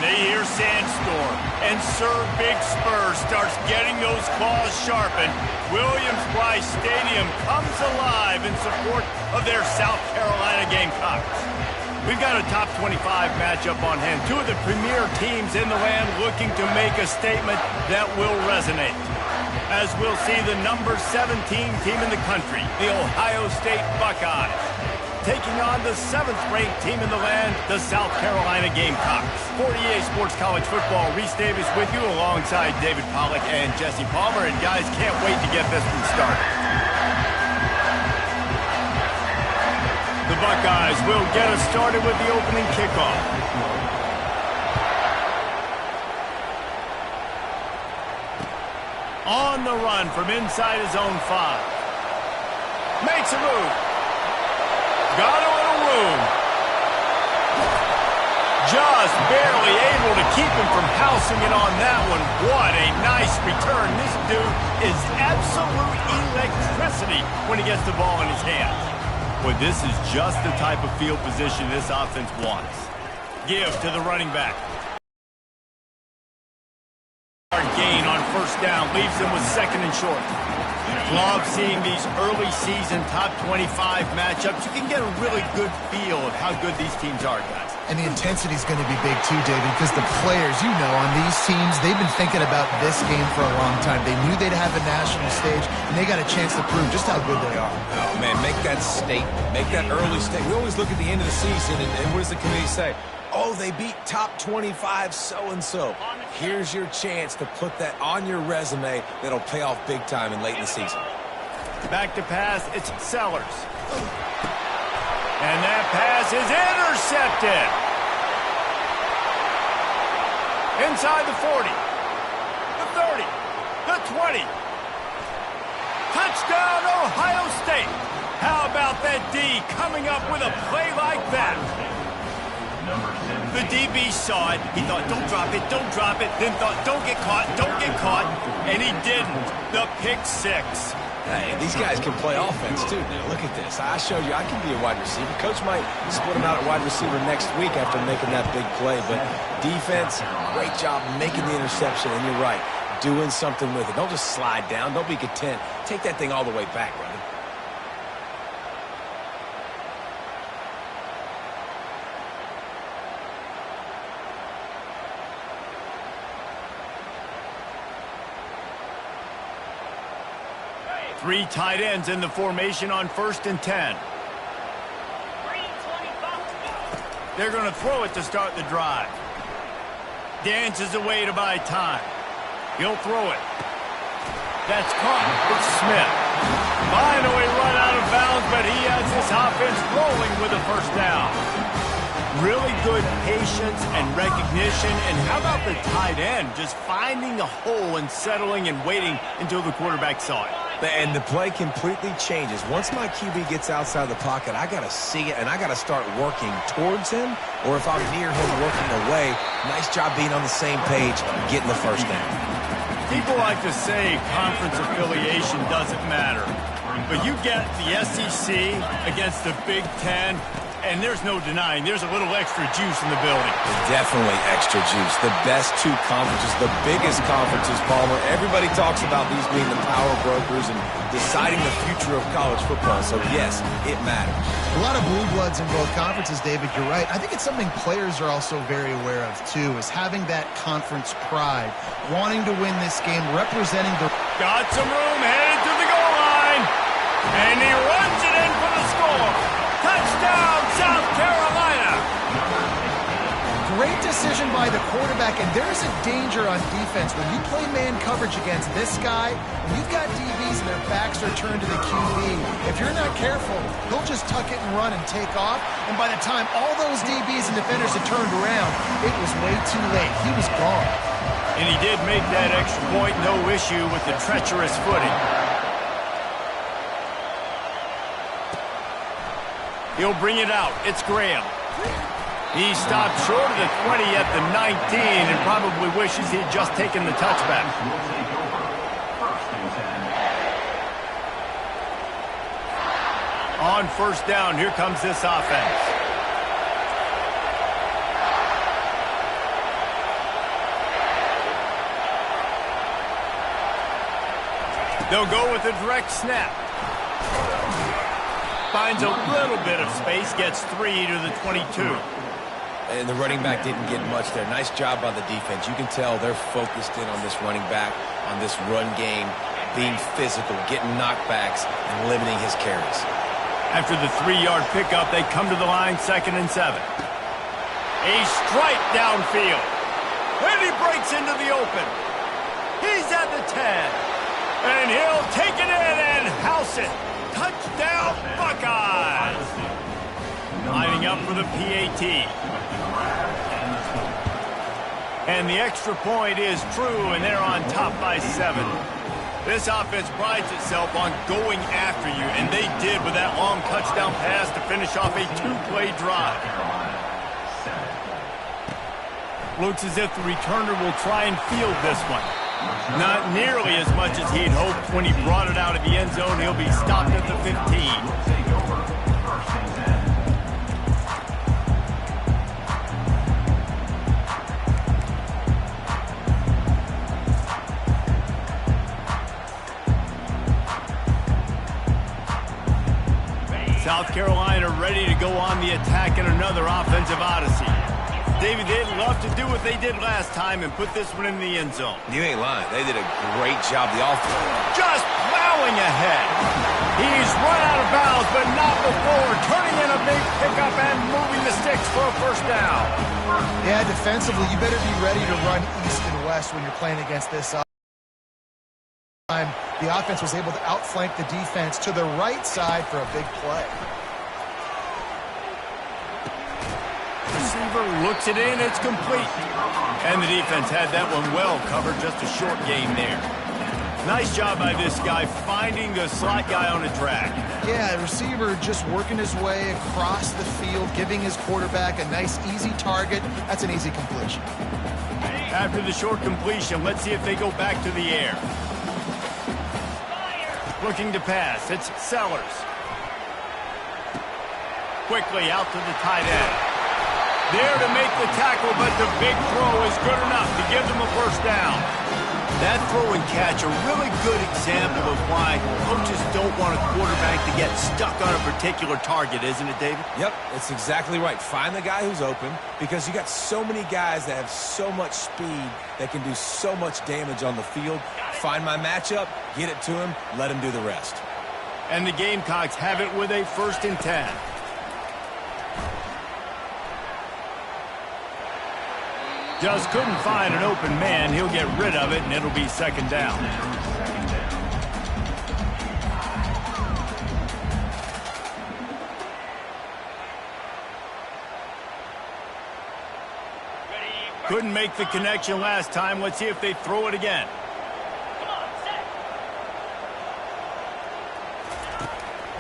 they hear Sandstorm, and Sir Big Spur starts getting those claws sharpened, Williams-Brice Stadium comes alive in support of their South Carolina Gamecocks. We've got a top 25 matchup on hand. Two of the premier teams in the land looking to make a statement that will resonate. As we'll see the number 17 team in the country, the Ohio State Buckeyes, taking on the 7th-ranked team in the land, the South Carolina Gamecocks. 48 Sports College Football, Reese Davis with you alongside David Pollack and Jesse Palmer. And guys, can't wait to get this one started. The Buckeyes will get us started with the opening kickoff. On the run from inside his own 5. Makes a move. Got a little room. Just barely able to keep him from housing it on that one. What a nice return. This dude is absolute electricity when he gets the ball in his hands. Boy, this is just the type of field position this offense wants. Give to the running back. Gain on first down. Leaves them with 2nd and short. Love seeing these early season top 25 matchups. You can get a really good feel of how good these teams are, guys. And the intensity is going to be big too, David, because the players, you know, on these teams, they've been thinking about this game for a long time. They knew they'd have a national stage, and they got a chance to prove just how good they are. Oh, man, make that statement. Make that early statement. We always look at the end of the season, and what does the committee say? Oh, they beat top 25 so-and-so. Here's your chance to put that on your resume that'll pay off big time and late in the season. Back to pass, it's Sellers. And that pass is intercepted. Inside the 40, the 30, the 20. Touchdown, Ohio State. How about that D coming up with a play like that? The DB saw it. He thought, don't drop it, don't drop it. Then thought, don't get caught, don't get caught. And he didn't. The pick 6. Hey, these guys can play offense, too. Now, look at this. I showed you I can be a wide receiver. Coach might split him out at wide receiver next week after making that big play. But defense, great job making the interception. And you're right, doing something with it. Don't just slide down. Don't be content. Take that thing all the way back, brother. Three tight ends in the formation on 1st and 10. They're going to throw it to start the drive. Dances away to buy time. He'll throw it. That's caught. It's Smith. Finally run out of bounds, but he has this offense rolling with a first down. Really good patience and recognition. And how about the tight end just finding the hole and settling and waiting until the quarterback saw it? And the play completely changes. Once my QB gets outside the pocket, I got to see it, and I got to start working towards him, or if I'm near him working away, nice job being on the same page, getting the first down. People like to say conference affiliation doesn't matter, but you get the SEC against the Big Ten, and there's no denying there's a little extra juice in the building. Definitely extra juice. The best two conferences, the biggest conferences, Palmer. Everybody talks about these being the power brokers and deciding the future of college football. So, yes, it matters. A lot of blue bloods in both conferences, David. You're right. I think it's something players are also very aware of, too, is having that conference pride, wanting to win this game, representing the... Got some room, headed to the goal line, and he runs it in for the score. Touchdown, South Carolina! Great decision by the quarterback, and there's a danger on defense. When you play man coverage against this guy, when you've got DBs and their backs are turned to the QB, if you're not careful, he'll just tuck it and run and take off, and by the time all those DBs and defenders had turned around, it was way too late. He was gone. And he did make that extra point, no issue with the treacherous footing. He'll bring it out. It's Graham. He stopped short of the 20 at the 19 and probably wishes he'd just taken the touchback. On first down, here comes this offense. They'll go with a direct snap. Finds a little bit of space, gets 3 to the 22. And the running back didn't get much there. Nice job by the defense. You can tell they're focused in on this running back, on this run game, being physical, getting knockbacks, and limiting his carries. After the 3-yard pickup, they come to the line, 2nd and 7. A strike downfield. And he breaks into the open. He's at the 10. And he'll take it in and house it. Touchdown, Buckeyes! Lining up for the PAT. And the extra point is true, and they're on top by 7. This offense prides itself on going after you, and they did with that long touchdown pass to finish off a 2-play drive. Looks as if the returner will try and field this one. Not nearly as much as he'd hoped. When he brought it out of the end zone, he'll be stopped at the 15. South Carolina ready to go on the attack in another offensive odyssey. David, they'd love to do what they did last time and put this one in the end zone. You ain't lying. They did a great job. The offense just plowing ahead. He's run out of bounds, but not before turning in a big pickup and moving the sticks for a first down. Yeah, defensively, you better be ready to run east and west when you're playing against this time. The offense was able to outflank the defense to the right side for a big play. Receiver looks it in, it's complete. And the defense had that one well covered, just a short game there. Nice job by this guy finding the slot guy on a track. Yeah, the receiver just working his way across the field, giving his quarterback a nice, easy target. That's an easy completion. After the short completion, let's see if they go back to the air. Looking to pass, it's Sellers. Quickly out to the tight end. There to make the tackle, but the big throw is good enough to give them a first down. That throw and catch, a really good example of why coaches don't want a quarterback to get stuck on a particular target, isn't it, David? Yep, it's exactly right. Find the guy who's open, because you got so many guys that have so much speed that can do so much damage on the field. Find my matchup, get it to him, let him do the rest. And the Gamecocks have it with a 1st and 10. Just couldn't find an open man. He'll get rid of it, and it'll be 2nd down. Couldn't make the connection last time. Let's see if they throw it again.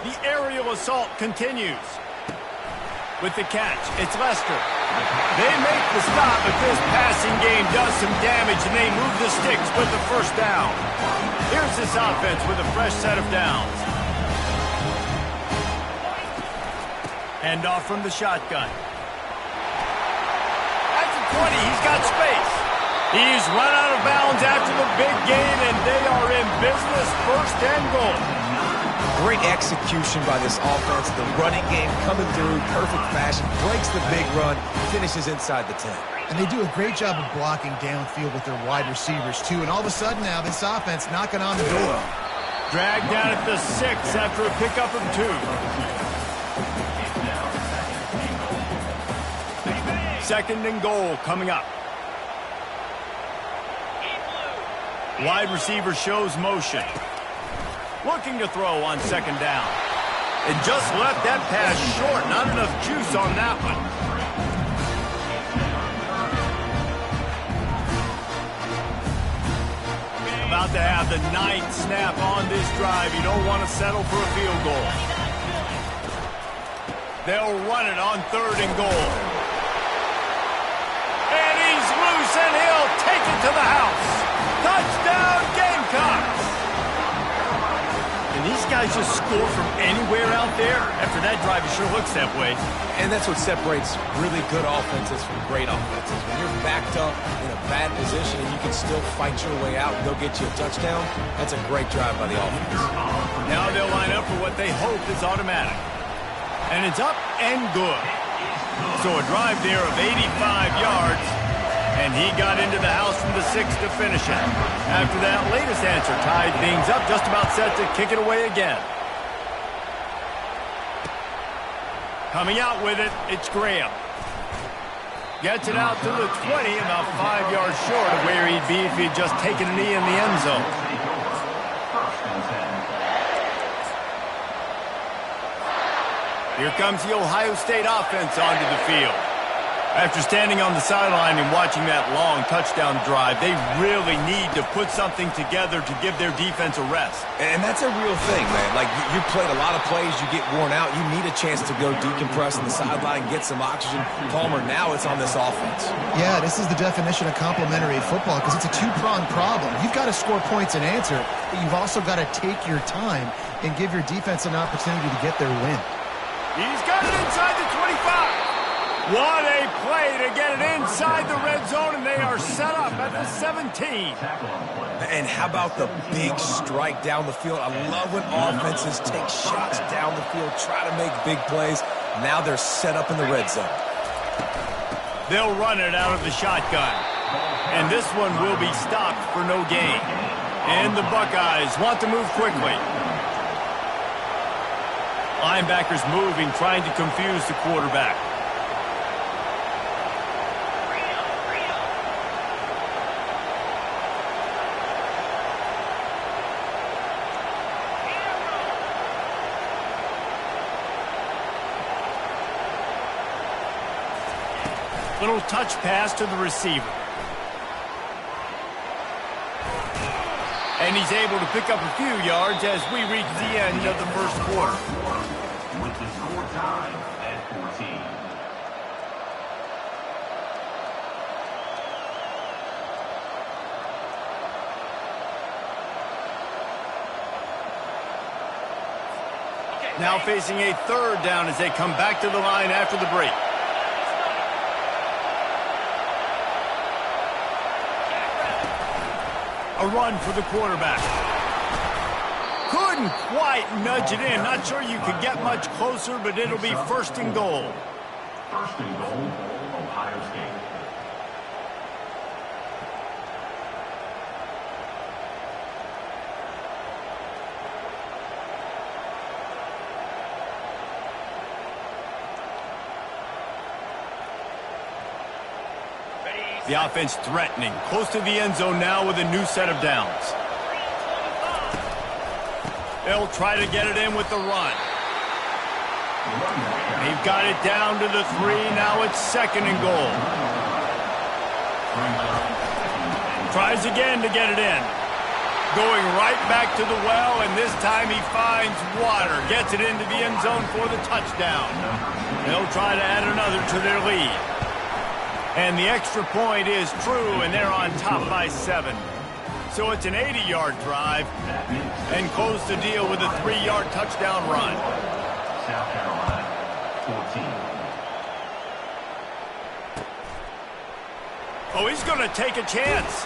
The aerial assault continues. With the catch, it's Lester. They make the stop, but this passing game does some damage, and they move the sticks with the first down. Here's this offense with a fresh set of downs. Hand off from the shotgun. At the 20, he's got space. He's run out of bounds after the big gain, and they are in business, 1st and goal. Great execution by this offense. The running game coming through, perfect fashion, breaks the big run, finishes inside the 10. And they do a great job of blocking downfield with their wide receivers, too. And all of a sudden now, this offense knocking on the door. Dragged down at the 6 after a pickup of 2. 2nd and goal coming up. Wide receiver shows motion. Looking to throw on 2nd down. And just left that pass short. Not enough juice on that one. About to have the 9th snap on this drive. You don't want to settle for a field goal. They'll run it on 3rd and goal. And he's loose, and he'll take it to the house. Touchdown, Gamecocks! And these guys guys just score from anywhere out there? After that drive, it sure looks that way. And that's what separates really good offenses from great offenses. When you're backed up in a bad position and you can still fight your way out and go get you a touchdown, that's a great drive by the offense. Now they'll line up for what they hope is automatic. And it's up and good. So a drive there of 85 yards. And he got into the house from the 6 to finish it. After that latest answer tied things up, just about set to kick it away again. Coming out with it, it's Graham. Gets it out to the 20, about 5 yards short of where he'd be if he'd just taken a knee in the end zone. Here comes the Ohio State offense onto the field. After standing on the sideline and watching that long touchdown drive, they really need to put something together to give their defense a rest. And that's a real thing, man. Like, you played a lot of plays, you get worn out, you need a chance to go decompress on the sideline, get some oxygen. Palmer, now it's on this offense. Yeah, this is the definition of complementary football because it's a two-pronged problem. You've got to score points and answer, but you've also got to take your time and give your defense an opportunity to get their win. He's got it inside the 25. What a play to get it inside the red zone, and they are set up at the 17. And how about the big strike down the field? I love when offenses take shots down the field, try to make big plays. Now they're set up in the red zone. They'll run it out of the shotgun. And this one will be stopped for no gain. And the Buckeyes want to move quickly. Linebackers moving, trying to confuse the quarterback. Little touch pass to the receiver. And he's able to pick up a few yards as we reach the end of the first quarter. With the score time at 14. Now facing a third down as they come back to the line after the break. A run for the quarterback. Couldn't quite nudge it in. Not sure you could get much closer, but it'll be first and goal. First and goal, Ohio State. The offense threatening, close to the end zone now with a new set of downs. They'll try to get it in with the run. They've got it down to the 3. Now it's second and goal. Tries again to get it in. Going right back to the well, and this time he finds water. Gets it into the end zone for the touchdown. They'll try to add another to their lead. And the extra point is true, and they're on top by 7. So it's an 80-yard drive, and close the deal with a 3-yard touchdown run. South Carolina, 14. Oh, he's going to take a chance.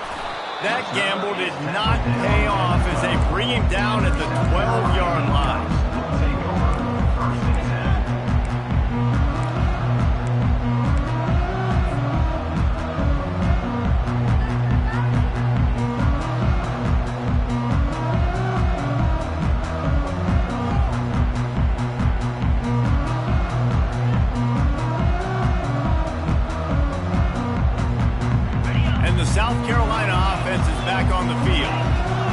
That gamble did not pay off as they bring him down at the 12-yard line. South Carolina offense is back on the field.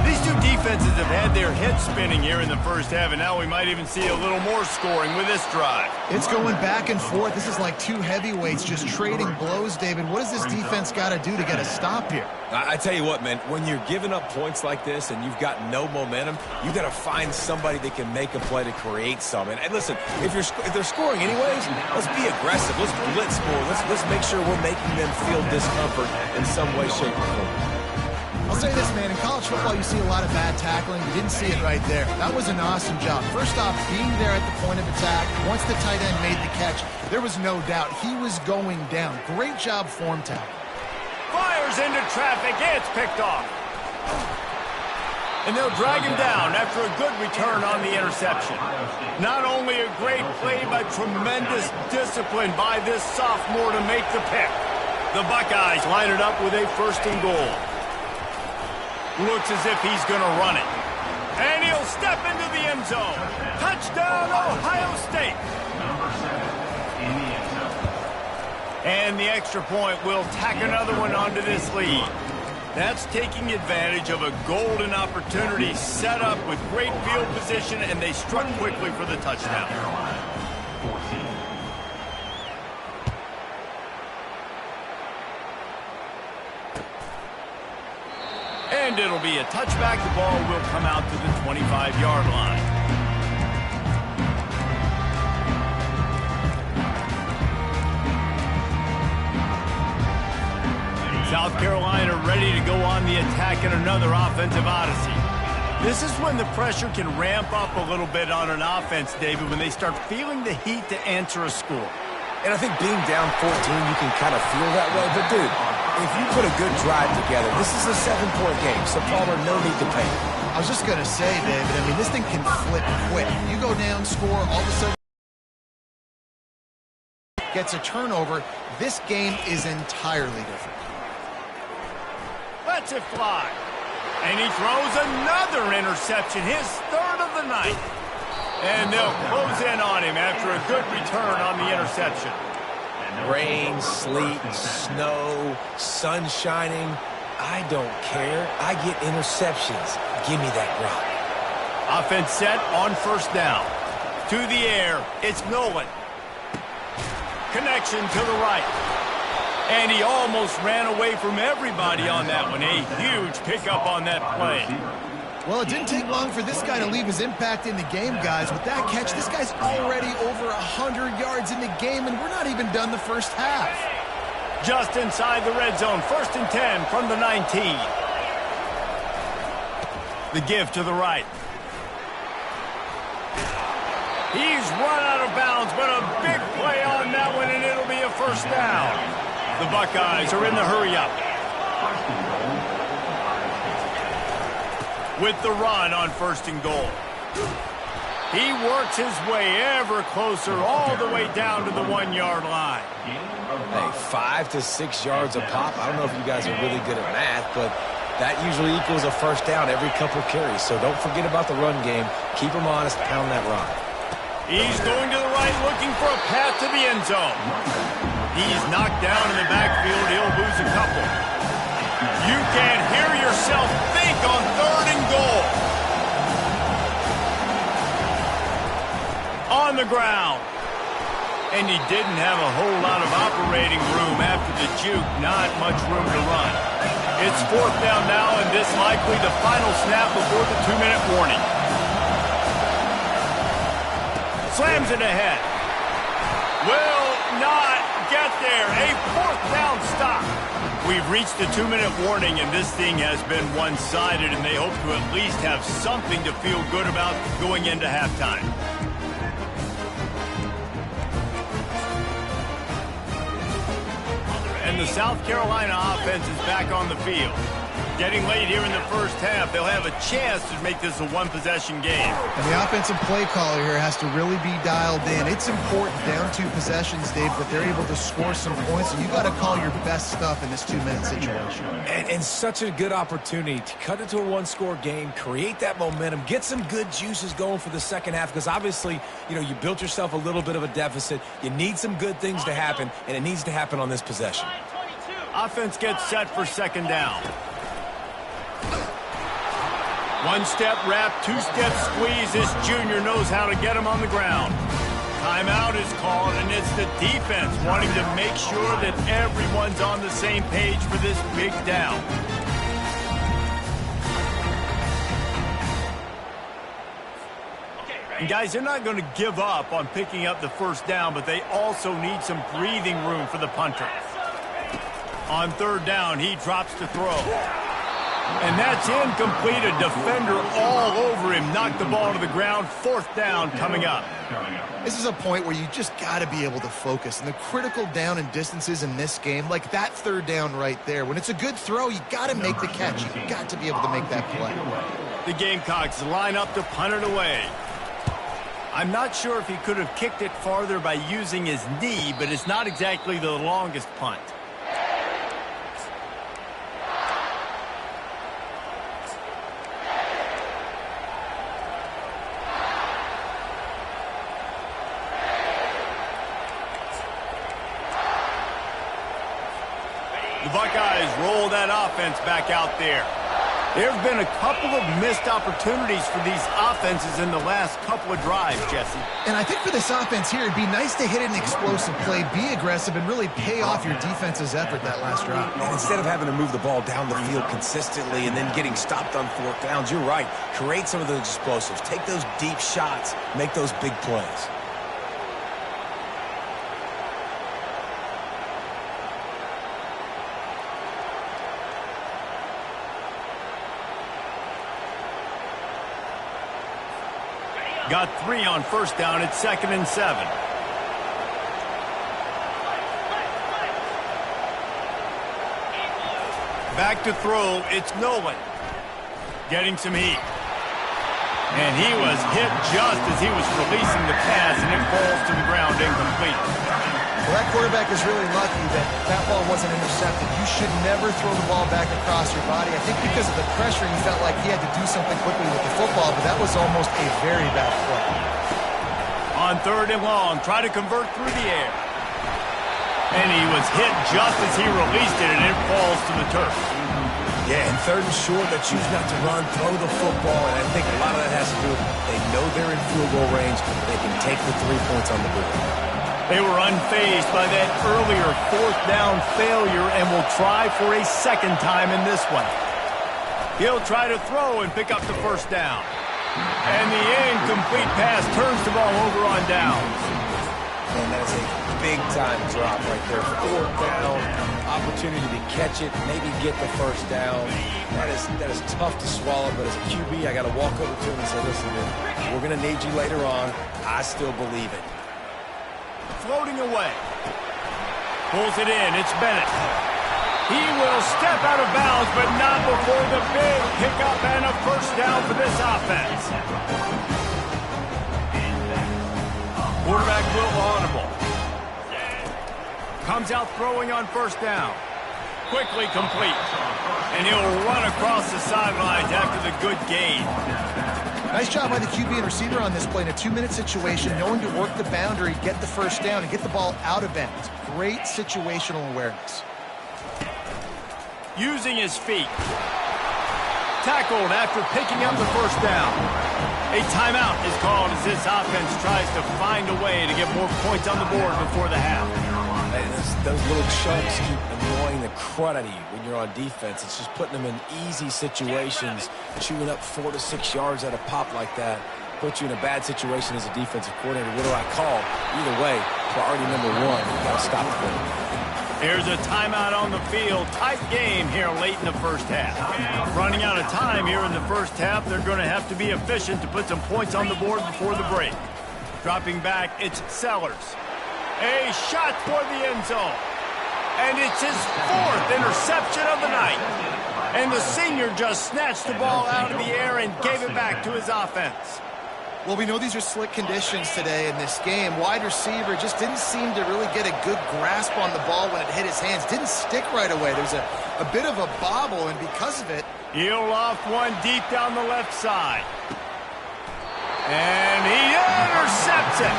These two defenses have had their heads spinning here in the first half, and now we might even see a little more scoring with this drive. It's going back and forth. This is like two heavyweights just trading blows, David. What does this defense got to do to get a stop here? I tell you what, man, when you're giving up points like this and you've got no momentum, you got to find somebody that can make a play to create some. And listen, if they're scoring anyways, let's be aggressive. Let's blitz more. Let's make sure we're making them feel discomfort in some way, shape, or form. I'll say this, man. In college football, you see a lot of bad tackling. You didn't see it right there. That was an awesome job. First off, being there at the point of attack. Once the tight end made the catch, there was no doubt he was going down. Great job form tackle. Fires into traffic. It's picked off. And they'll drag him down after a good return on the interception. Not only a great play, but tremendous discipline by this sophomore to make the pick. The Buckeyes line it up with a 1st and goal. Looks as if he's going to run it. And he'll step into the end zone. Touchdown, Ohio State. And the extra point will tack another one onto this lead. That's taking advantage of a golden opportunity set up with great field position, and they struck quickly for the touchdown. And it'll be a touchback. The ball will come out to the 25-yard line. South Carolina ready to go on the attack in another offensive odyssey. This is when the pressure can ramp up a little bit on an offense, David, when they start feeling the heat to answer a score. And I think being down 14, you can kind of feel that way. But, dude, if you put a good drive together, this is a 7-point game, so Palmer, no need to panic. I was just going to say, David, I mean, this thing can flip quick. You go down, score, all of a sudden gets a turnover. This game is entirely different. Lets it fly. And he throws another interception, his 3rd of the night. And they'll close in on him after a good return on the interception. Rain, sleet, snow, sun shining. I don't care. I get interceptions. Give me that rock. Offense set on 1st down. To the air, it's Nolan. Connection to the right. And he almost ran away from everybody on that one. A huge pickup on that play. Well, it didn't take long for this guy to leave his impact in the game, guys. With that catch, this guy's already over 100 yards in the game, and we're not even done the first half. Just inside the red zone. 1st and 10 from the 19. The give to the right. He's run out of bounds, but a big play on that one, and it'll be a 1st down. The Buckeyes are in the hurry-up. With the run on 1st and goal. He works his way ever closer all the way down to the 1-yard line. Hey, 5 to 6 yards a pop. I don't know if you guys are really good at math, but that usually equals a 1st down every couple carries. So don't forget about the run game. Keep them honest, pound that rock. He's going to the right, looking for a path to the end zone. He's knocked down in the backfield. He'll lose a couple. You can hear yourself think on 3rd and goal. On the ground. And he didn't have a whole lot of operating room after the juke. Not much room to run. It's 4th down now, and this likely the final snap before the 2-minute warning. Slams it ahead. Will not get there. A 4th down stop. We've reached the 2-minute warning, and this thing has been one-sided, and they hope to at least have something to feel good about going into halftime. And the South Carolina offense is back on the field. Getting late here in the first half, they'll have a chance to make this a one-possession game. And the offensive play caller here has to really be dialed in. It's important down 2 possessions, Dave, but they're able to score some points, and you got to call your best stuff in this 2-minute situation. And such a good opportunity to cut it to a 1-score game, create that momentum, get some good juices going for the second half, because obviously, you know, you built yourself a little bit of a deficit. You need some good things to happen, and it needs to happen on this possession. Offense gets set for 2nd down. 1-step wrap, 2-step squeeze. This junior knows how to get him on the ground. Timeout is called, and it's the defense wanting to make sure that everyone's on the same page for this big down. And guys, they're not going to give up on picking up the 1st down, but they also need some breathing room for the punter. On 3rd down, he drops to throw. And that's incomplete. A defender all over him. Knocked the ball to the ground. 4th down coming up. This is a point where you just got to be able to focus. And the critical down and distances in this game, like that 3rd down right there, when it's a good throw, you got to make the catch. You got to be able to make that play. The Gamecocks line up to punt it away. I'm not sure if he could have kicked it farther by using his knee, but it's not exactly the longest punt. The Buckeyes roll that offense back out there. There have been a couple of missed opportunities for these offenses in the last couple of drives, Jesse. And I think for this offense here, it'd be nice to hit an explosive play, be aggressive, and really pay off your defense's effort that last drive. And instead of having to move the ball down the field consistently and then getting stopped on 4th downs, you're right. Create some of those explosives. Take those deep shots. Make those big plays. Got 3 on 1st down. It's 2nd and 7. Back to throw. It's Nolan. Getting some heat. And he was hit just as he was releasing the pass, and it falls to the ground incomplete. Well, that quarterback is really lucky that that ball wasn't intercepted. You should never throw the ball back across your body. I think because of the pressure, he felt like he had to do something quickly with the football, but that was almost a very bad play. On 3rd and long, try to convert through the air. And he was hit just as he released it, and it falls to the turf. Yeah, and 3rd and short, they choose not to run, throw the football, and I think a lot of that has to do with they know they're in field goal range. They can take the 3 points on the board. They were unfazed by that earlier 4th down failure and will try for a 2nd time in this one. He'll try to throw and pick up the 1st down. And the incomplete pass turns the ball over on downs. And that is a big-time drop right there. 4th down, opportunity to catch it, maybe get the 1st down. That is tough to swallow, but as a QB, I got to walk over to him and say, listen, man, we're going to need you later on. I still believe it. Floating away. Pulls it in. It's Bennett. He will step out of bounds, but not before the big pickup and a 1st down for this offense. Quarterback will audible. Comes out throwing on 1st down. Quickly complete. And he'll run across the sidelines after the good gain. Nice job by the QB and receiver on this play in a 2-minute situation, knowing to work the boundary, get the 1st down, and get the ball out of bounds. Great situational awareness. Using his feet. Tackled after picking up the 1st down. A timeout is called as this offense tries to find a way to get more points on the board before the half. Hey, those little chunks keep annoying the crud out of you when you're on defense. It's just putting them in easy situations, chewing up 4 to 6 yards at a pop like that. Puts you in a bad situation as a defensive coordinator. What do I call? Either way, priority number 1, you've got to stop the play. Here's a timeout on the field. Tight game here late in the 1st half. Running out of time here in the 1st half. They're going to have to be efficient to put some points on the board before the break. Dropping back, it's Sellers. A shot toward the end zone. And it's his 4th interception of the night. And the senior just snatched the ball out of the air and gave it back to his offense. Well, we know these are slick conditions today in this game. Wide receiver just didn't seem to really get a good grasp on the ball when it hit his hands. Didn't stick right away. There's a bit of a bobble, and because of it... He'll loft one deep down the left side. And he intercepts it.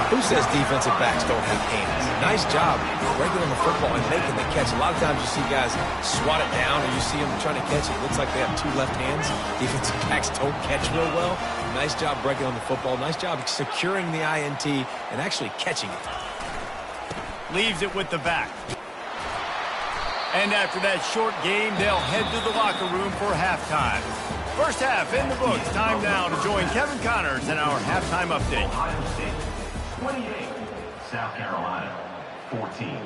Who says defensive backs don't have hands? Nice job breaking on the football and making the catch. A lot of times you see guys swat it down or you see them trying to catch it. It looks like they have 2 left hands. Defensive backs don't catch real well. Nice job breaking on the football. Nice job securing the INT and actually catching it. Leaves it with the back. And after that short game, they'll head to the locker room for halftime. 1st half in the books. Time now to join Kevin Connors in our halftime update. 28, South Carolina, 14.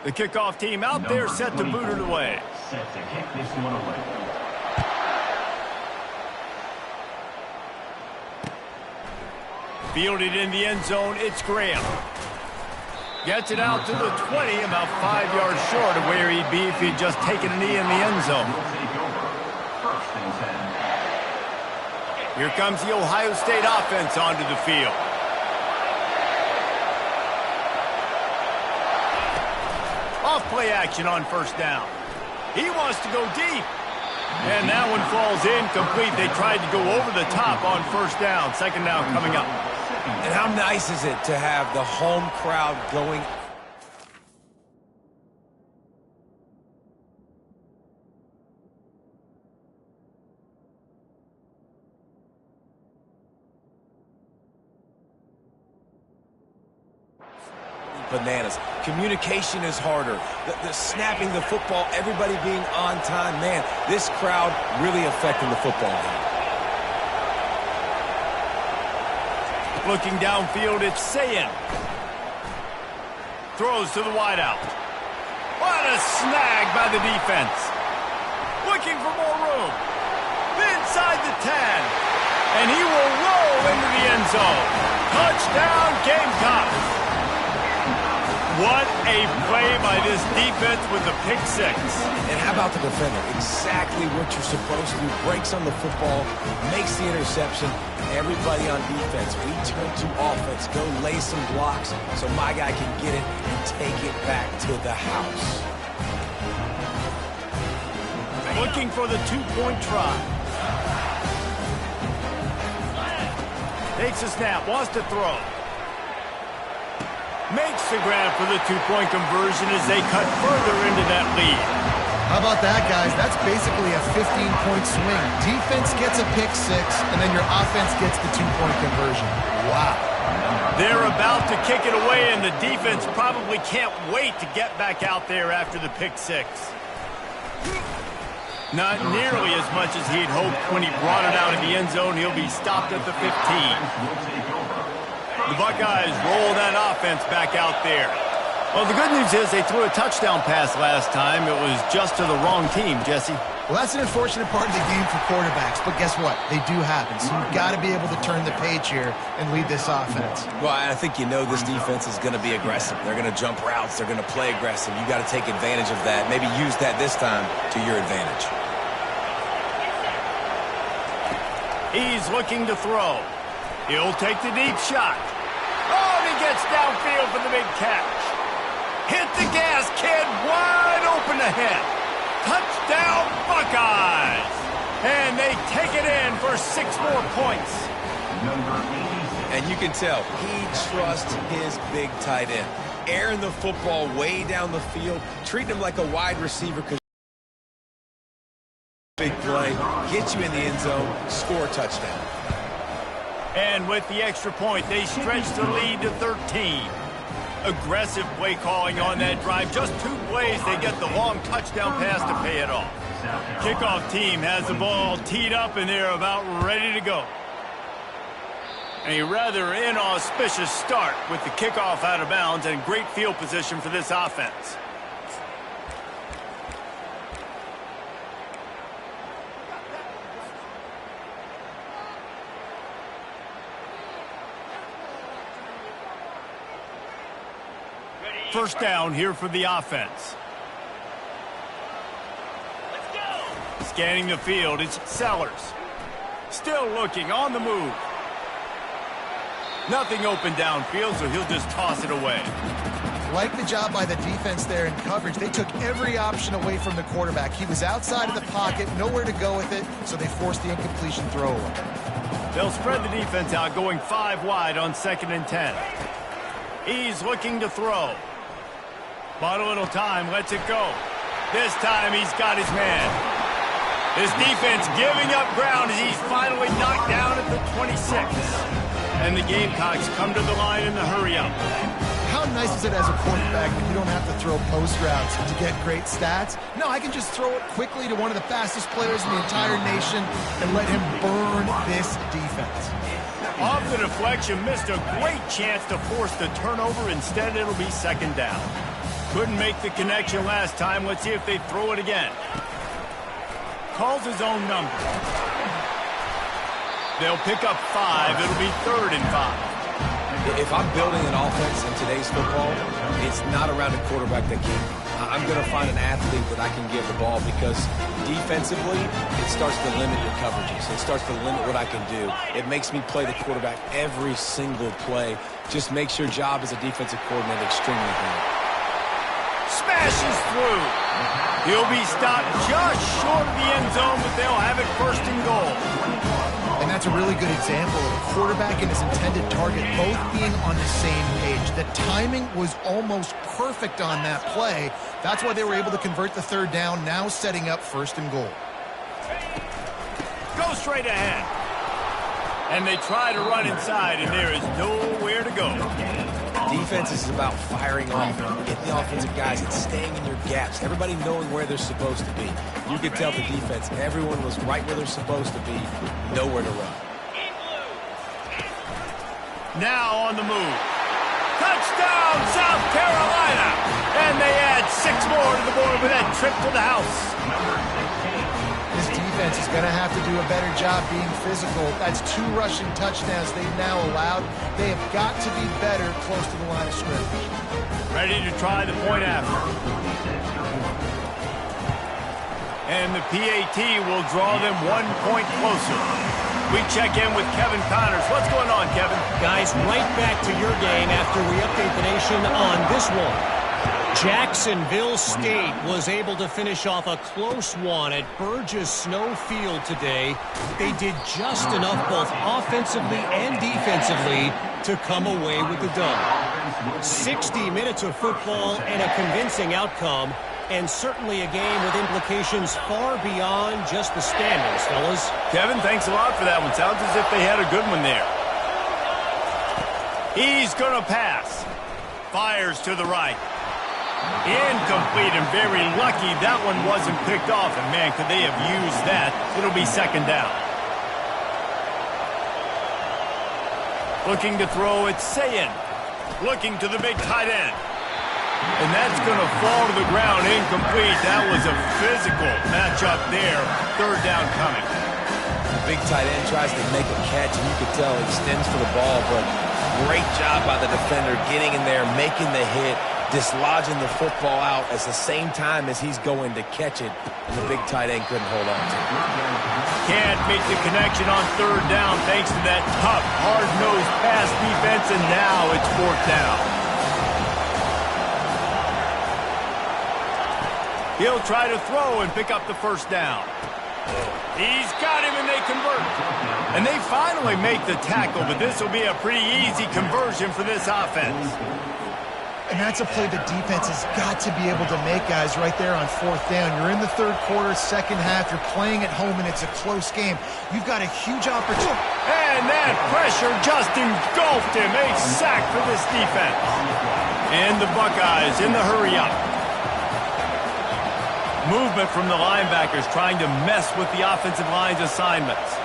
The kickoff team out there set to boot it away. Set to kick this one away. Fielded in the end zone, it's Graham. Gets it out to the 20, about 5 yards short of where he'd be if he'd just taken a knee in the end zone. First and 10. Here comes the Ohio State offense onto the field. Off play action on first down. He wants to go deep. And that one falls incomplete. They tried to go over the top on first down. Second down coming up. And how nice is it to have the home crowd going? Bananas. Communication is harder. The snapping the football, everybody being on time. Man, this crowd really affecting the football game. Looking downfield, it's Sayin. Throws to the wideout. What a snag by the defense. Looking for more room. Inside the 10. And he will roll into the end zone. Touchdown, Gamecocks. What a play by this defense with the pick six. And how about the defender? Exactly what you're supposed to do. Breaks on the football, makes the interception. Everybody on defense, we turn to offense. Go lay some blocks so my guy can get it and take it back to the house. Looking for the two-point try. Takes a snap, wants to throw. Makes the grab for the two-point conversion as they cut further into that lead. How about that, guys? That's basically a 15-point swing. Defense gets a pick six, and then your offense gets the two-point conversion. Wow. They're about to kick it away, and the defense probably can't wait to get back out there after the pick six. Not nearly as much as he'd hoped when he brought it out of the end zone. He'll be stopped at the 15. The Buckeyes roll that offense back out there. Well, the good news is they threw a touchdown pass last time. It was just to the wrong team, Jesse. Well, that's an unfortunate part of the game for quarterbacks, but guess what? They do happen, so you've got to be able to turn the page here and lead this offense. Well, I think you know this defense is going to be aggressive. They're going to jump routes. They're going to play aggressive. You got to take advantage of that. Maybe use that this time to your advantage. He's looking to throw. He'll take the deep shot. Oh, and he gets downfield for the big catch. Hit the gas, kid. Wide open ahead. Touchdown, Buckeyes. And they take it in for 6 more points. And you can tell he trusts his big tight end. Airing the football way down the field, treating him like a wide receiver. Big play, get you in the end zone, score a touchdown. And with the extra point, they stretch the lead to 13. Aggressive play calling on that drive. Just 2 plays, they get the long touchdown pass to pay it off. Kickoff team has the ball teed up, and they're about ready to go. A rather inauspicious start with the kickoff out of bounds and great field position for this offense. First down here for the offense. Let's go. Scanning the field, it's Sellers. Still looking, on the move. Nothing open downfield, so he'll just toss it away. Like the job by the defense there in coverage. They took every option away from the quarterback. He was outside of the pocket, nowhere to go with it, so they forced the incompletion throw away. They'll spread the defense out, going 5 wide on 2nd and 10. He's looking to throw. Bought a little time, lets it go. This time he's got his man. This defense giving up ground as he's finally knocked down at the 26. And the Gamecocks come to the line in the hurry-up. How nice is it as a quarterback when you don't have to throw post routes to get great stats? No, I can just throw it quickly to one of the fastest players in the entire nation and let him burn this defense. Off the deflection, missed a great chance to force the turnover. Instead, it'll be 2nd down. Couldn't make the connection last time. Let's see if they throw it again. Calls his own number. They'll pick up 5. It'll be 3rd and 5. If I'm building an offense in today's football, it's not around a quarterback that can. I'm going to find an athlete that I can give the ball because defensively, it starts to limit your coverages. It starts to limit what I can do. It makes me play the quarterback every single play. Just makes your job as a defensive coordinator extremely hard. Smashes through. He'll be stopped just short of the end zone, but they'll have it 1st and goal. And that's a really good example of a quarterback and his intended target both being on the same page. The timing was almost perfect on that play. That's why they were able to convert the 3rd down, now setting up 1st and goal. Go straight ahead. And they try to run inside, and there is nowhere to go. Defense is about firing off, getting the offensive guys and staying in your gaps, everybody knowing where they're supposed to be. You could tell the defense, everyone was right where they're supposed to be, nowhere to run. Now on the move. Touchdown, South Carolina! And they add 6 more to the board with that trip to the house. This defense is going to have to do a better job being physical. That's 2 rushing touchdowns they've now allowed. They have got to be better close to the line of scrimmage. Ready to try the point after. And the PAT will draw them 1 point closer. We check in with Kevin Connors. What's going on, Kevin? Guys, right back to your game after we update the nation on this one. Jacksonville State was able to finish off a close one at Burgess Snow Field today. They did just enough both offensively and defensively to come away with the dub. 60 minutes of football and a convincing outcome, and certainly a game with implications far beyond just the standings, fellas. Kevin, thanks a lot for that one. Sounds as if they had a good one there. He's going to pass. Fires to the right. Incomplete, and very lucky that one wasn't picked off. And, man, could they have used that? It'll be 2nd down. Looking to throw, it's Sayin. Looking to the big tight end. And that's going to fall to the ground, incomplete. That was a physical matchup there. 3rd down coming. Big tight end tries to make a catch, and you could tell he extends for the ball, but great job by the defender getting in there, making the hit, dislodging the football out at the same time as he's going to catch it, and the big tight end couldn't hold on to it. Can't make the connection on 3rd down thanks to that tough, hard-nosed pass defense, and now it's 4th down. He'll try to throw and pick up the 1st down. He's got him, and they convert. And they finally make the tackle, but this will be a pretty easy conversion for this offense. And that's a play the defense has got to be able to make, guys, right there on 4th down. You're in the 3rd quarter, 2nd half. You're playing at home, and it's a close game. You've got a huge opportunity. And that pressure just engulfed him. A sack for this defense. And the Buckeyes in the hurry-up. Movement from the linebackers trying to mess with the offensive line's assignments.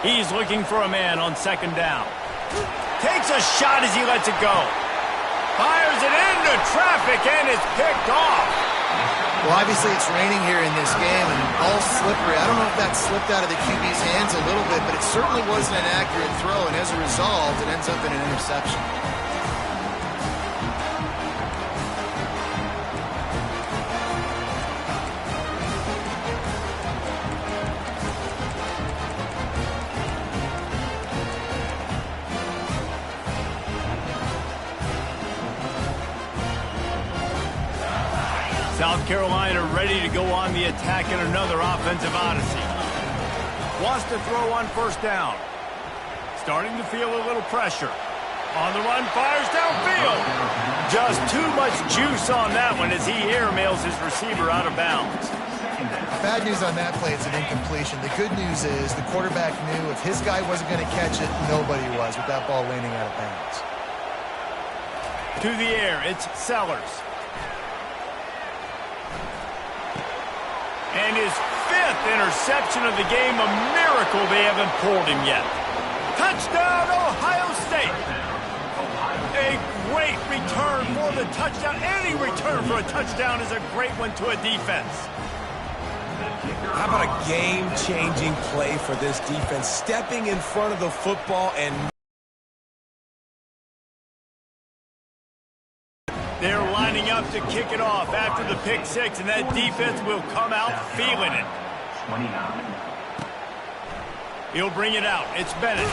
He's looking for a man on 2nd down. Takes a shot as he lets it go. Fires it into traffic and is picked off. Well, obviously it's raining here in this game, and all slippery. I don't know if that slipped out of the QB's hands a little bit, but it certainly wasn't an accurate throw, and as a result, it ends up in an interception. South Carolina ready to go on the attack in another offensive odyssey. Wants to throw on 1st down. Starting to feel a little pressure. On the run, fires downfield. Just too much juice on that one as he airmails his receiver out of bounds. Bad news on that play, it's an incompletion. The good news is the quarterback knew if his guy wasn't going to catch it, nobody was with that ball landing out of bounds. To the air, it's Sellers. And his 5th interception of the game, a miracle they haven't pulled him yet. Touchdown, Ohio State. A great return for the touchdown. Any return for a touchdown is a great one to a defense. How about a game-changing play for this defense? Stepping in front of the football and... They're lining up to kick it off after the pick six, and that defense will come out feeling it. 29. He'll bring it out. It's Bennett.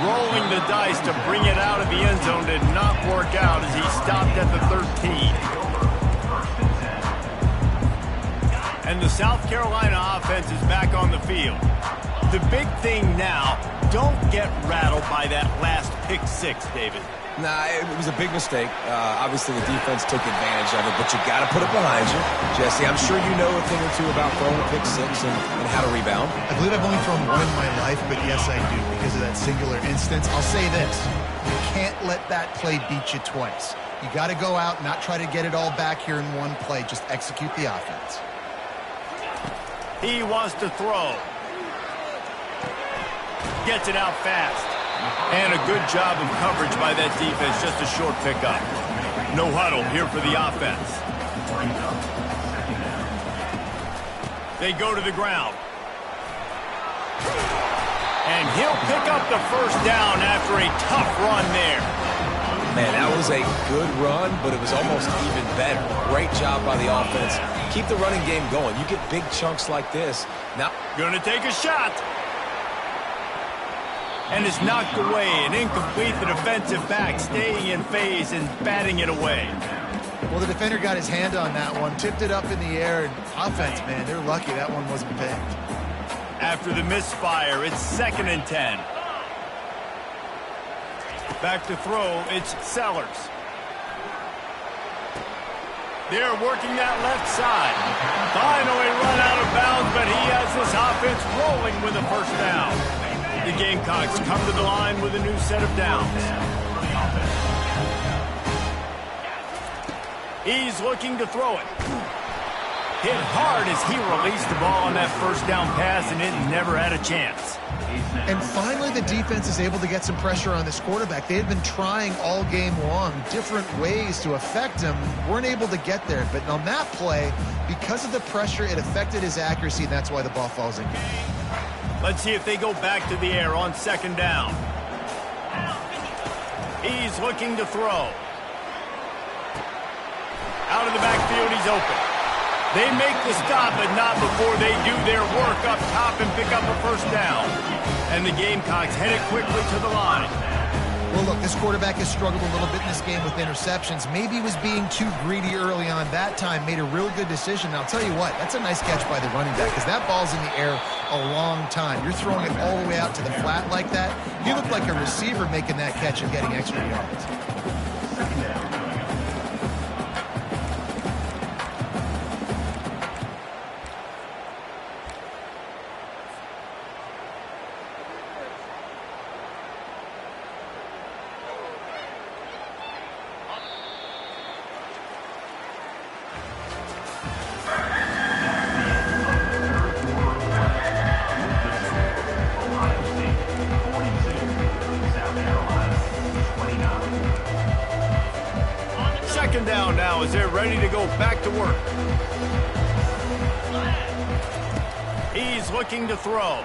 Rolling the dice to bring it out of the end zone did not work out as he stopped at the 13. And the South Carolina offense is back on the field. The big thing now, don't get rattled by that last pick six, David. Nah, it was a big mistake. Obviously, the defense took advantage of it, but you got to put it behind you. Jesse, I'm sure you know a thing or two about throwing a pick six and how to rebound. I believe I've only thrown one in my life, but yes, I do because of that singular instance. I'll say this. You can't let that play beat you twice. You got to go out, not try to get it all back here in one play. Just execute the offense. He wants to throw. Gets it out fast. And a good job of coverage by that defense. Just a short pickup. No huddle here for the offense. They go to the ground. And he'll pick up the first down after a tough run there. Man, that was a good run, but it was almost even better. Great job by the offense. Keep the running game going. You get big chunks like this. Now, gonna take a shot. And it's knocked away. An incomplete. The defensive back staying in phase and batting it away. Well, the defender got his hand on that one, tipped it up in the air, and offense, man, they're lucky that one wasn't picked. After the misfire, it's 2nd and 10. Back to throw, it's Sellers. They're working that left side. Finally run out of bounds, but he has this offense rolling with a first down. The Gamecocks come to the line with a new set of downs. He's looking to throw it. Hit hard as he released the ball on that first down pass, and it never had a chance. And finally, the defense is able to get some pressure on this quarterback. They had been trying all game long different ways to affect him, weren't able to get there. But on that play, because of the pressure, it affected his accuracy, and that's why the ball falls in. Let's see if they go back to the air on 2nd down. He's looking to throw. Out of the backfield, he's open. They make the stop, but not before they do their work up top and pick up a first down. And the Gamecocks headed quickly to the line. Well, look, this quarterback has struggled a little bit in this game with interceptions. Maybe he was being too greedy early on. That time made a real good decision. And I'll tell you what, that's a nice catch by the running back because that ball's in the air a long time. You're throwing it all the way out to the flat like that. You look like a receiver making that catch and getting extra yards. Down now as they're ready to go back to work. He's looking to throw.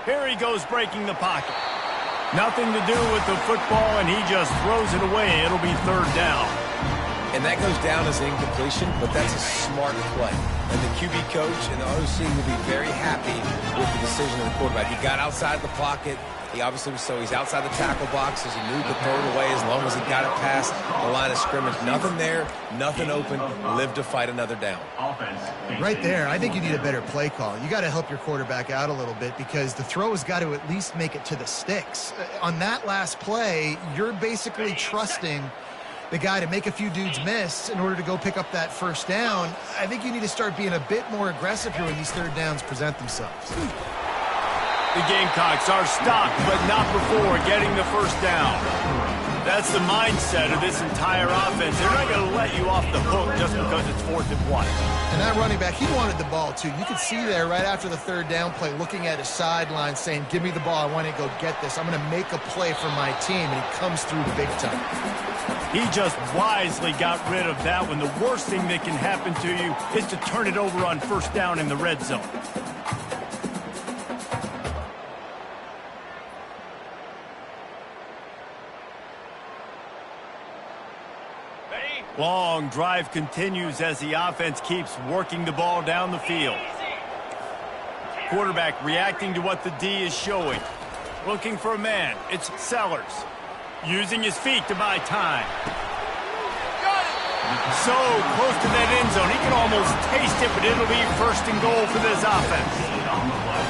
Here he goes breaking the pocket. Nothing to do with the football, and he just throws it away. It'll be 3rd down. And that goes down as an incompletion, but that's a smart play. And the QB coach and the OC will be very happy with the decision of the quarterback. He got outside the pocket. He obviously was he's outside the tackle box as he moved to throw it away as long as he got it past the line of scrimmage. Nothing there, nothing open, live to fight another down. Right there, I think you need a better play call. You got to help your quarterback out a little bit because the throw has got to at least make it to the sticks. On that last play, you're basically trusting the guy to make a few dudes miss in order to go pick up that first down. I think you need to start being a bit more aggressive here when these 3rd downs present themselves. The Gamecocks are stopped, but not before getting the first down. That's the mindset of this entire offense. They're not going to let you off the hook just because it's 4th and 1. And that running back, he wanted the ball, too. You could see there right after the 3rd down play looking at his sideline saying, give me the ball. I want to go get this. I'm going to make a play for my team. And he comes through big time. He just wisely got rid of that one. The worst thing that can happen to you is to turn it over on 1st down in the red zone. Long drive continues as the offense keeps working the ball down the field. Quarterback reacting to what the D is showing. Looking for a man. It's Sellers. Using his feet to buy time. So close to that end zone. He can almost taste it, but it'll be 1st and goal for this offense.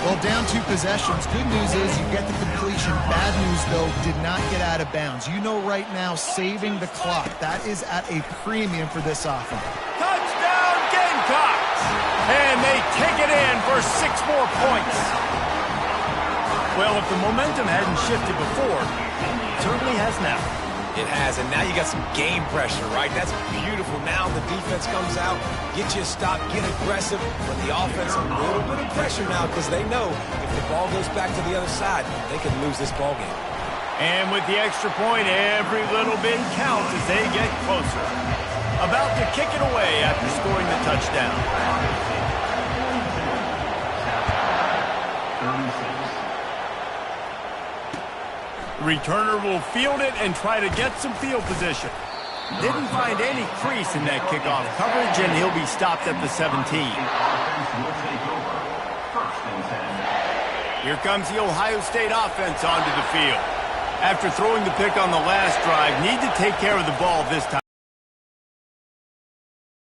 Well, down 2 possessions. Good news is you get the completion. Bad news, though, did not get out of bounds. You know right now, saving the clock. That is at a premium for this offense. Touchdown, Gamecocks! And they take it in for 6 more points. Well, if the momentum hadn't shifted before, it certainly has now. It has, and now you got some game pressure, right? That's beautiful. Now the defense comes out, get you a stop, get aggressive, but the offense a little bit of pressure now because they know if the ball goes back to the other side, they can lose this ball game. And with the extra point, every little bit counts as they get closer. About to kick it away after scoring the touchdown. 36. The returner will field it and try to get some field position. Didn't find any crease in that kickoff coverage, and he'll be stopped at the 17. Here comes the Ohio State offense onto the field. After throwing the pick on the last drive, need to take care of the ball this time.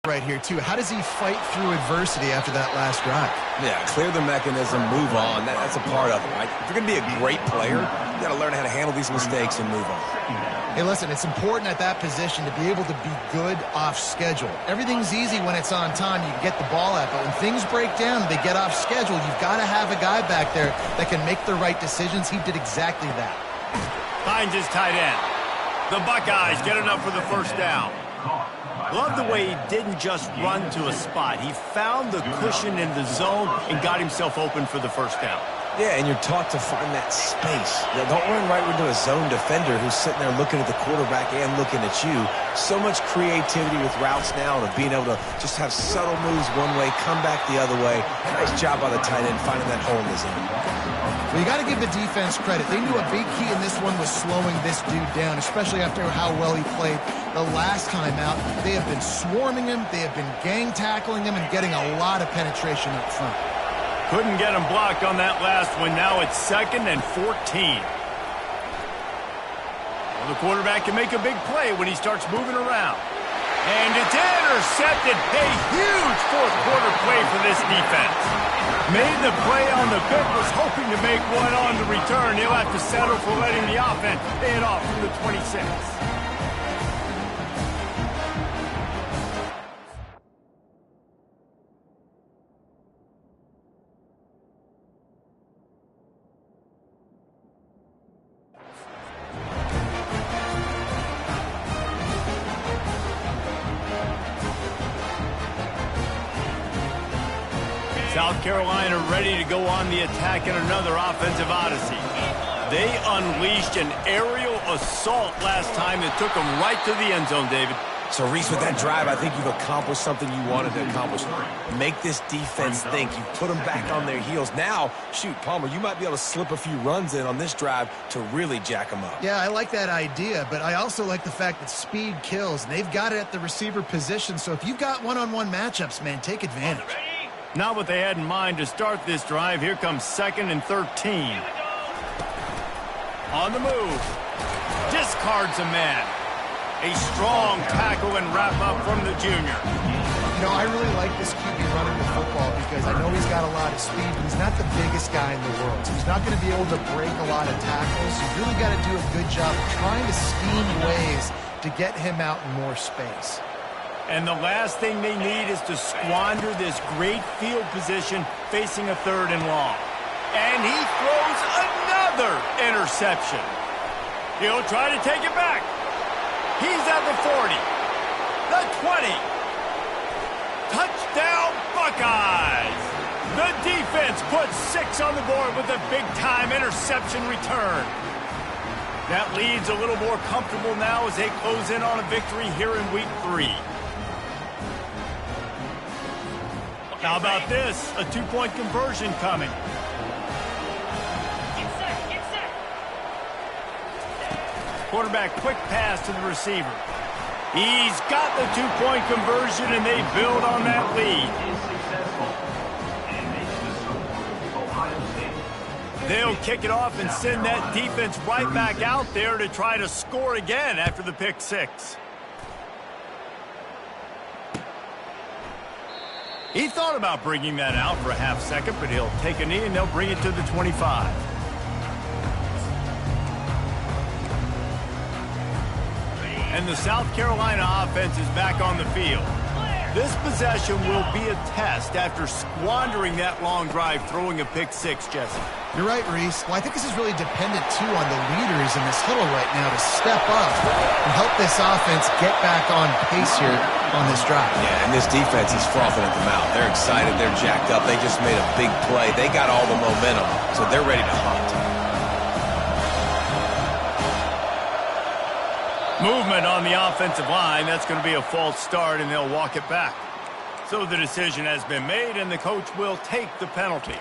Right here, too. How does he fight through adversity after that last drive? Yeah, clear the mechanism, move on. That's a part of it, right? If you're going to be a great player, you got to learn how to handle these mistakes and move on. Hey, listen, it's important at that position to be able to be good off schedule. Everything's easy when it's on time. You can get the ball out, but when things break down, they get off schedule. You've got to have a guy back there that can make the right decisions. He did exactly that. Finds his tight end. The Buckeyes get enough for the 1st down. Love the way he didn't just run to a spot. He found the cushion in the zone and got himself open for the 1st down. Yeah, and you're taught to find that space. Now, don't run right into a zone defender who's sitting there looking at the quarterback and looking at you. So much creativity with routes now and of being able to just have subtle moves one way, come back the other way. Nice job by the tight end finding that hole in the zone. Well, you got to give the defense credit. They knew a big key in this one was slowing this dude down, especially after how well he played the last time out. They have been swarming him. They have been gang tackling him and getting a lot of penetration up front. Couldn't get him blocked on that last one. Now it's 2nd and 14. Well, the quarterback can make a big play when he starts moving around. And it's intercepted. A huge 4th quarter play for this defense. Made the play on the pick, was hoping to make one on the return. He'll have to settle for letting the offense pay it off from the 26. South Carolina ready to go on the attack in another offensive odyssey. They unleashed an aerial assault last time that took them right to the end zone, David. So, Reese, with that drive, I think you've accomplished something you wanted to accomplish. Make this defense think. You put them back on their heels. Now, shoot, Palmer, you might be able to slip a few runs in on this drive to really jack them up. Yeah, I like that idea, but I also like the fact that speed kills. And they've got it at the receiver position, so if you've got one-on-one matchups, man, take advantage. Not what they had in mind to start this drive. Here comes 2nd and 13. On the move. Discards a man. A strong tackle and wrap up from the junior. You know, I really like this QB running the football because I know he's got a lot of speed, but he's not the biggest guy in the world. So he's not going to be able to break a lot of tackles. You've really got to do a good job of trying to scheme ways to get him out in more space. And the last thing they need is to squander this great field position facing a 3rd and long. And he throws another interception. He'll try to take it back. He's at the 40. The 20. Touchdown, Buckeyes! The defense puts 6 on the board with a big-time interception return. That lead's a little more comfortable now as they close in on a victory here in Week 3. How about this? A 2-point conversion coming. Quarterback quick pass to the receiver. He's got the 2-point conversion, and they build on that lead. They'll kick it off and send that defense right back out there to try to score again after the pick 6. He thought about bringing that out for a half second, but he'll take a knee and they'll bring it to the 25. And the South Carolina offense is back on the field. This possession will be a test after squandering that long drive throwing a pick 6, Jesse. You're right, Reese. Well, I think this is really dependent, too, on the leaders in this huddle right now to step up and help this offense get back on pace here on this drive. Yeah, and this defense is frothing at the mouth. They're excited. They're jacked up. They just made a big play. They got all the momentum, so they're ready to hunt. Movement on the offensive line. That's going to be a false start, and they'll walk it back. So the decision has been made, and the coach will take the penalty.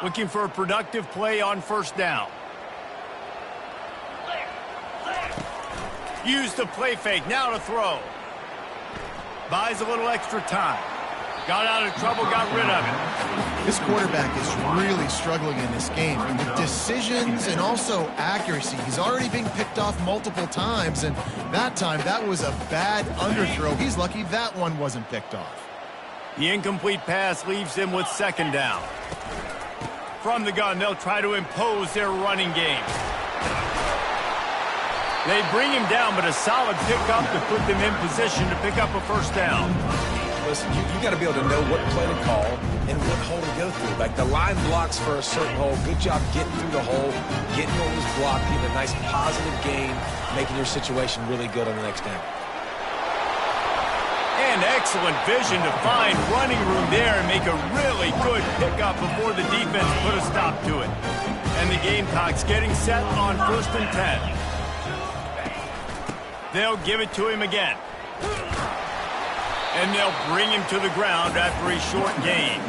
Looking for a productive play on first down. Use the play fake. Now to throw. Buys a little extra time. Got out of trouble, got rid of it. This quarterback is really struggling in this game with decisions and also accuracy. He's already being picked off multiple times, and that time that was a bad underthrow. He's lucky that one wasn't picked off. The incomplete pass leaves him with second down. From the gun, they'll try to impose their running game. They bring him down, but a solid pickup to put them in position to pick up a first down. Listen, you got to be able to know what play to call and what hole to go through. Like the line blocks for a certain hole. Good job getting through the hole, getting what was blocked, getting a nice positive gain, making your situation really good on the next down. And excellent vision to find running room there and make a really good pickup before the defense put a stop to it. And the Gamecocks getting set on 1st and 10. They'll give it to him again. And they'll bring him to the ground after a short gain.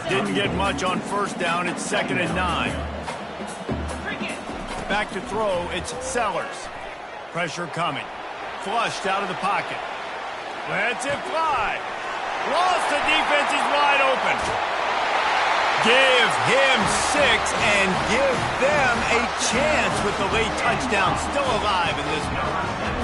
Didn't get much on first down. It's 2nd and 9. Back to throw. It's Sellers. Pressure coming. Flushed out of the pocket. Lets it fly. Lost, the defense is wide open. Give him 6 and give them a chance with the late touchdown. Still alive in this one.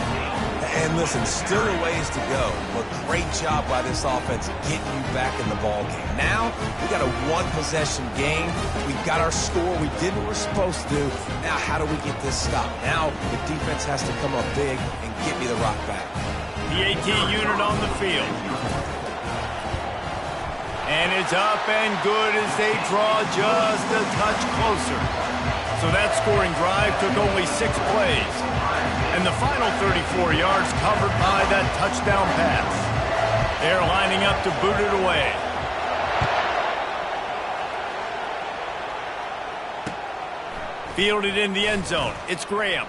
And listen, still a ways to go, but great job by this offense getting you back in the ball game. Now, we got a one-possession game. We've got our score. We did what we're supposed to do. Now, how do we get this stopped? Now, the defense has to come up big and get me the rock back. The AT unit on the field. And it's up and good as they draw just a touch closer. So that scoring drive took only 6 plays. And the final 34 yards covered by that touchdown pass. They're lining up to boot it away. Fielded in the end zone. It's Graham.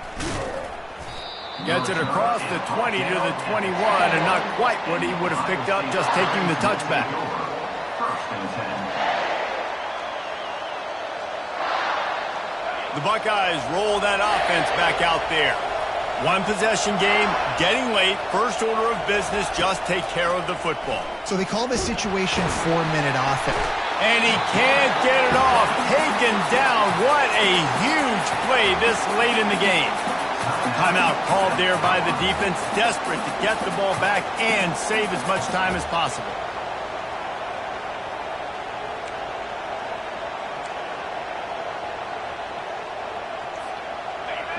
Gets it across the 20 to the 21, and not quite what he would have picked up just taking the touchback. The Buckeyes roll that offense back out there. One possession game, getting late, first order of business, just take care of the football. So they call this situation 4-minute offense. And he can't get it off. Taken down. What a huge play this late in the game. Timeout called there by the defense, desperate to get the ball back and save as much time as possible.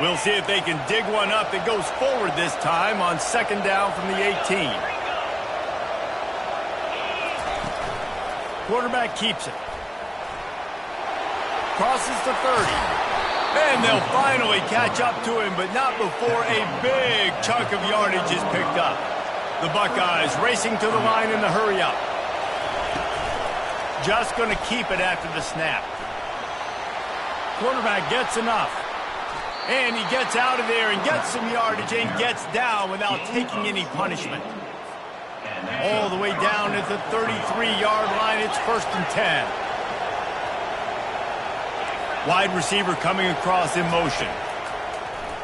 We'll see if they can dig one up that goes forward this time on 2nd down from the 18. Quarterback keeps it. Crosses to 30. And they'll finally catch up to him, but not before a big chunk of yardage is picked up. The Buckeyes racing to the line in the hurry-up. Just going to keep it after the snap. Quarterback gets enough. And he gets out of there and gets some yardage and gets down without taking any punishment. All the way down at the 33-yard line. It's 1st and 10. Wide receiver coming across in motion.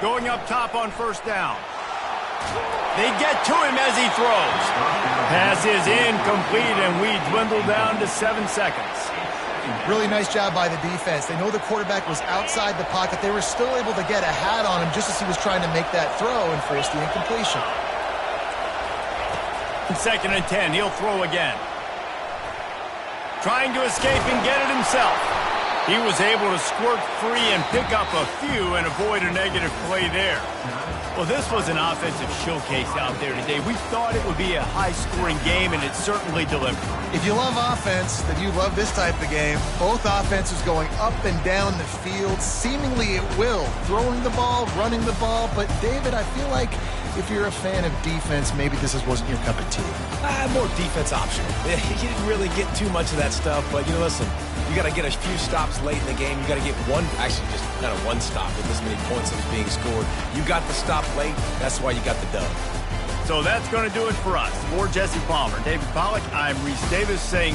Going up top on 1st down. They get to him as he throws. Pass is incomplete, and we dwindle down to 7 seconds. Really nice job by the defense. They know the quarterback was outside the pocket. They were still able to get a hat on him just as he was trying to make that throw and force the incompletion. 2nd and 10. He'll throw again. Trying to escape and get it himself. He was able to squirt free and pick up a few and avoid a negative play there. Well, this was an offensive showcase out there today. We thought it would be a high-scoring game, and it certainly delivered. If you love offense, then you love this type of game. Both offenses going up and down the field, seemingly at will. Throwing the ball, running the ball. But, David, I feel like if you're a fan of defense, maybe this wasn't your cup of tea. More defense optional. You didn't really get too much of that stuff, but, listen, you got to get a few stops late in the game. You got to get one stop with this many points that was being scored. You got the stop late. That's why you got the dub. So that's going to do it for us. For Jesse Palmer, David Pollack, I'm Reese Davis saying